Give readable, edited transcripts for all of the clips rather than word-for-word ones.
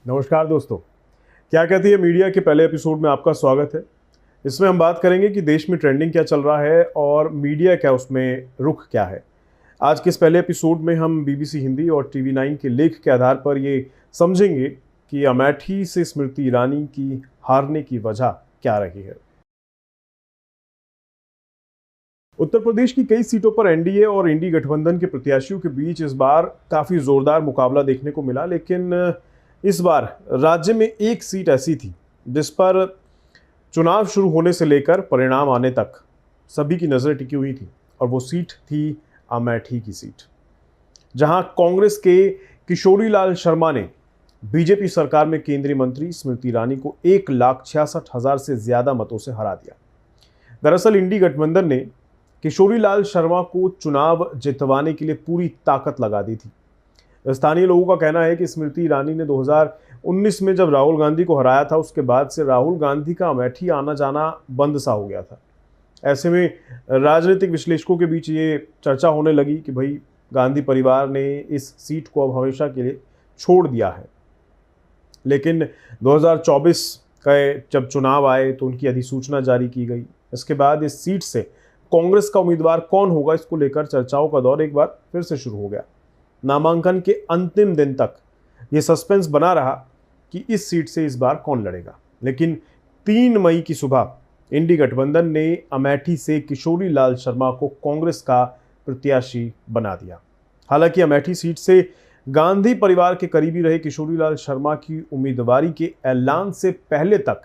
नमस्कार दोस्तों। क्या कहती है मीडिया के पहले एपिसोड में आपका स्वागत है। इसमें हम बात करेंगे कि देश में ट्रेंडिंग क्या चल रहा है और मीडिया क्या उसमें रुख क्या है। आज के इस पहले एपिसोड में हम बीबीसी हिंदी और टीवी 9 के लेख के आधार पर ये समझेंगे कि अमेठी से स्मृति ईरानी की हारने की वजह क्या रही है। उत्तर प्रदेश की कई सीटों पर एनडीए और इंडी गठबंधन के प्रत्याशियों के बीच इस बार काफी जोरदार मुकाबला देखने को मिला, लेकिन इस बार राज्य में एक सीट ऐसी थी जिस पर चुनाव शुरू होने से लेकर परिणाम आने तक सभी की नजर टिकी हुई थी, और वो सीट थी अमेठी की सीट, जहां कांग्रेस के किशोरीलाल शर्मा ने बीजेपी सरकार में केंद्रीय मंत्री स्मृति ईरानी को 1,66,000 से ज्यादा मतों से हरा दिया। दरअसल इंडी गठबंधन ने किशोरीलाल शर्मा को चुनाव जितवाने के लिए पूरी ताकत लगा दी थी। स्थानीय लोगों का कहना है कि स्मृति ईरानी ने 2019 में जब राहुल गांधी को हराया था, उसके बाद से राहुल गांधी का अमेठी आना जाना बंद सा हो गया था। ऐसे में राजनीतिक विश्लेषकों के बीच ये चर्चा होने लगी कि भाई गांधी परिवार ने इस सीट को अब हमेशा के लिए छोड़ दिया है। लेकिन 2024 का जब चुनाव आए तो उनकी अधिसूचना जारी की गई। इसके बाद इस सीट से कांग्रेस का उम्मीदवार कौन होगा, इसको लेकर चर्चाओं का दौर एक बार फिर से शुरू हो गया। नामांकन के अंतिम दिन तक ये सस्पेंस बना रहा कि इस सीट से इस बार कौन लड़ेगा। लेकिन 3 मई की सुबह इंडी गठबंधन ने अमेठी से किशोरीलाल शर्मा को कांग्रेस का प्रत्याशी बना दिया। हालांकि अमेठी सीट से गांधी परिवार के करीबी रहे किशोरीलाल शर्मा की उम्मीदवारी के ऐलान से पहले तक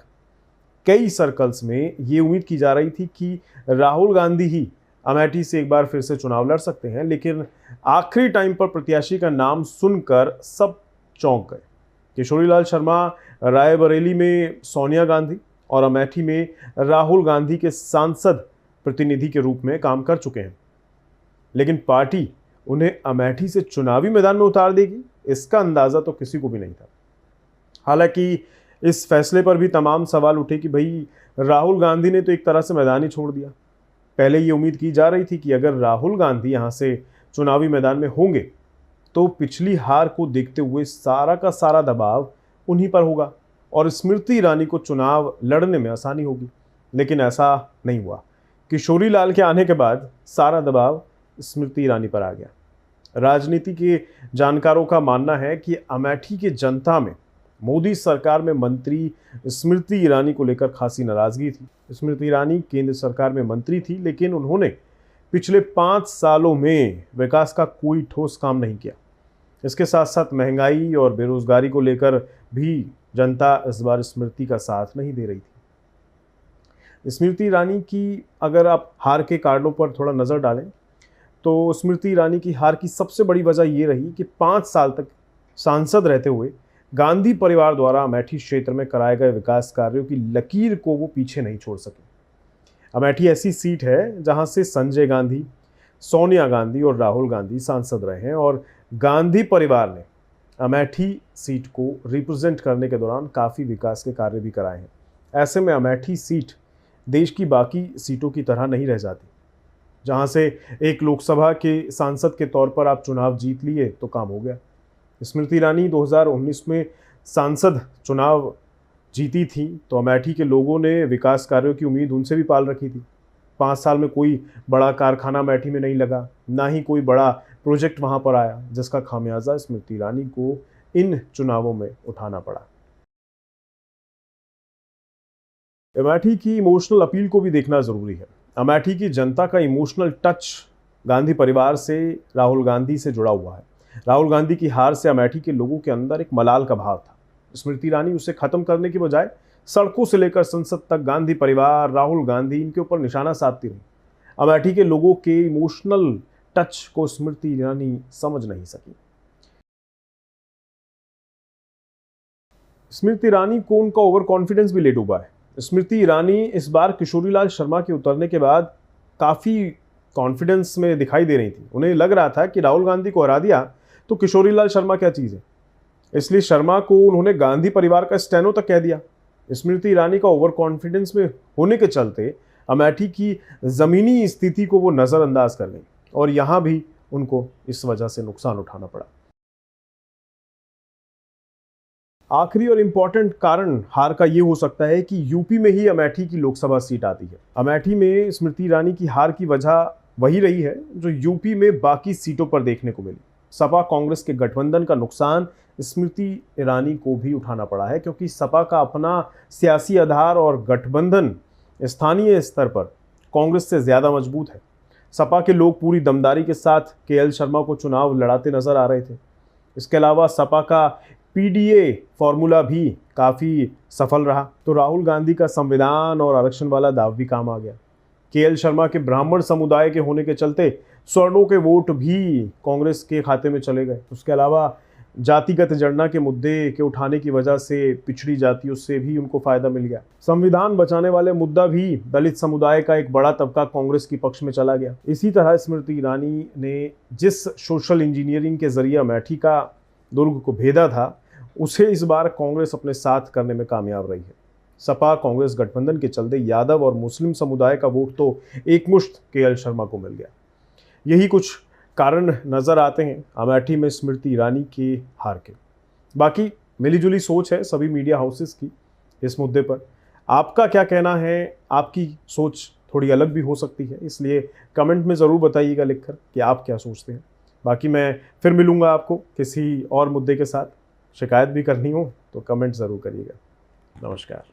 कई सर्कल्स में ये उम्मीद की जा रही थी कि राहुल गांधी ही अमेठी से एक बार फिर से चुनाव लड़ सकते हैं। लेकिन आखिरी टाइम पर प्रत्याशी का नाम सुनकर सब चौंक गए। किशोरीलाल शर्मा रायबरेली में सोनिया गांधी और अमेठी में राहुल गांधी के सांसद प्रतिनिधि के रूप में काम कर चुके हैं, लेकिन पार्टी उन्हें अमेठी से चुनावी मैदान में उतार देगी, इसका अंदाजा तो किसी को भी नहीं था। हालांकि इस फैसले पर भी तमाम सवाल उठे कि भाई राहुल गांधी ने तो एक तरह से मैदान ही छोड़ दिया। पहले ये उम्मीद की जा रही थी कि अगर राहुल गांधी यहाँ से चुनावी मैदान में होंगे तो पिछली हार को देखते हुए सारा का सारा दबाव उन्हीं पर होगा और स्मृति ईरानी को चुनाव लड़ने में आसानी होगी। लेकिन ऐसा नहीं हुआ। किशोरीलाल के आने के बाद सारा दबाव स्मृति ईरानी पर आ गया। राजनीति के जानकारों का मानना है कि अमेठी की जनता में मोदी सरकार में मंत्री स्मृति ईरानी को लेकर खासी नाराजगी थी। स्मृति ईरानी केंद्र सरकार में मंत्री थी, लेकिन उन्होंने पिछले 5 सालों में विकास का कोई ठोस काम नहीं किया। इसके साथ साथ महंगाई और बेरोजगारी को लेकर भी जनता इस बार स्मृति का साथ नहीं दे रही थी। स्मृति ईरानी की अगर आप हार के कारणों पर थोड़ा नज़र डालें तो स्मृति ईरानी की हार की सबसे बड़ी वजह ये रही कि 5 साल तक सांसद रहते हुए गांधी परिवार द्वारा अमेठी क्षेत्र में कराए गए विकास कार्यों की लकीर को वो पीछे नहीं छोड़ सके। अमेठी ऐसी सीट है जहां से संजय गांधी, सोनिया गांधी और राहुल गांधी सांसद रहे हैं, और गांधी परिवार ने अमेठी सीट को रिप्रेजेंट करने के दौरान काफ़ी विकास के कार्य भी कराए हैं। ऐसे में अमेठी सीट देश की बाकी सीटों की तरह नहीं रह जाती, जहां से एक लोकसभा के सांसद के तौर पर आप चुनाव जीत लिए तो काम हो गया। स्मृति ईरानी 2019 में सांसद चुनाव जीती थी तो अमेठी के लोगों ने विकास कार्यों की उम्मीद उनसे भी पाल रखी थी। 5 साल में कोई बड़ा कारखाना अमेठी में नहीं लगा, ना ही कोई बड़ा प्रोजेक्ट वहां पर आया, जिसका खामियाजा स्मृति ईरानी को इन चुनावों में उठाना पड़ा। अमेठी की इमोशनल अपील को भी देखना जरूरी है। अमेठी की जनता का इमोशनल टच गांधी परिवार से, राहुल गांधी से जुड़ा हुआ है। राहुल गांधी की हार से अमेठी के लोगों के अंदर एक मलाल का भाव था। स्मृति ईरानी उसे खत्म करने के बजाय सड़कों से लेकर संसद तक गांधी परिवार, राहुल गांधी, इनके ऊपर निशाना साधती रही। अमेठी के लोगों के इमोशनल टच को स्मृति ईरानी समझ नहीं सकी। स्मृति ईरानी को उनका ओवर कॉन्फिडेंस भी ले डूबा है। स्मृति ईरानी इस बार किशोरीलाल शर्मा के उतरने के बाद काफी कॉन्फिडेंस में दिखाई दे रही थी। उन्हें लग रहा था कि राहुल गांधी को हरा दिया तो किशोरीलाल शर्मा क्या चीज़ है, इसलिए शर्मा को उन्होंने गांधी परिवार का स्टेनो तक कह दिया। स्मृति ईरानी का ओवर कॉन्फिडेंस में होने के चलते अमेठी की ज़मीनी स्थिति को वो नज़रअंदाज कर गई और यहाँ भी उनको इस वजह से नुकसान उठाना पड़ा। आखिरी और इम्पॉर्टेंट कारण हार का ये हो सकता है कि यूपी में ही अमेठी की लोकसभा सीट आती है। अमेठी में स्मृति ईरानी की हार की वजह वही रही है जो यूपी में बाकी सीटों पर देखने को मिली। सपा कांग्रेस के गठबंधन का नुकसान स्मृति ईरानी को भी उठाना पड़ा है, क्योंकि सपा का अपना सियासी आधार और गठबंधन स्थानीय स्तर पर कांग्रेस से ज़्यादा मजबूत है। सपा के लोग पूरी दमदारी के साथ केएल शर्मा को चुनाव लड़ाते नजर आ रहे थे। इसके अलावा सपा का पीडीए फॉर्मूला भी काफ़ी सफल रहा, तो राहुल गांधी का संविधान और आरक्षण वाला दाव भी काम आ गया। केएल शर्मा के ब्राह्मण समुदाय के होने के चलते स्वर्णों के वोट भी कांग्रेस के खाते में चले गए। उसके अलावा जातिगत जनगणना के मुद्दे के उठाने की वजह से पिछड़ी जातियों से भी उनको फायदा मिल गया। संविधान बचाने वाले मुद्दा भी दलित समुदाय का एक बड़ा तबका कांग्रेस के पक्ष में चला गया। इसी तरह स्मृति ईरानी ने जिस सोशल इंजीनियरिंग के जरिए अमेठी का दुर्ग को भेदा था, उसे इस बार कांग्रेस अपने साथ करने में कामयाब रही है। सपा कांग्रेस गठबंधन के चलते यादव और मुस्लिम समुदाय का वोट तो एकमुश्त केएल शर्मा को मिल गया। यही कुछ कारण नजर आते हैं अमेठी में स्मृति ईरानी के हार के। बाकी मिलीजुली सोच है सभी मीडिया हाउसेस की इस मुद्दे पर। आपका क्या कहना है? आपकी सोच थोड़ी अलग भी हो सकती है, इसलिए कमेंट में ज़रूर बताइएगा लिखकर कि आप क्या सोचते हैं। बाकी मैं फिर मिलूँगा आपको किसी और मुद्दे के साथ। शिकायत भी करनी हो तो कमेंट ज़रूर करिएगा। नमस्कार।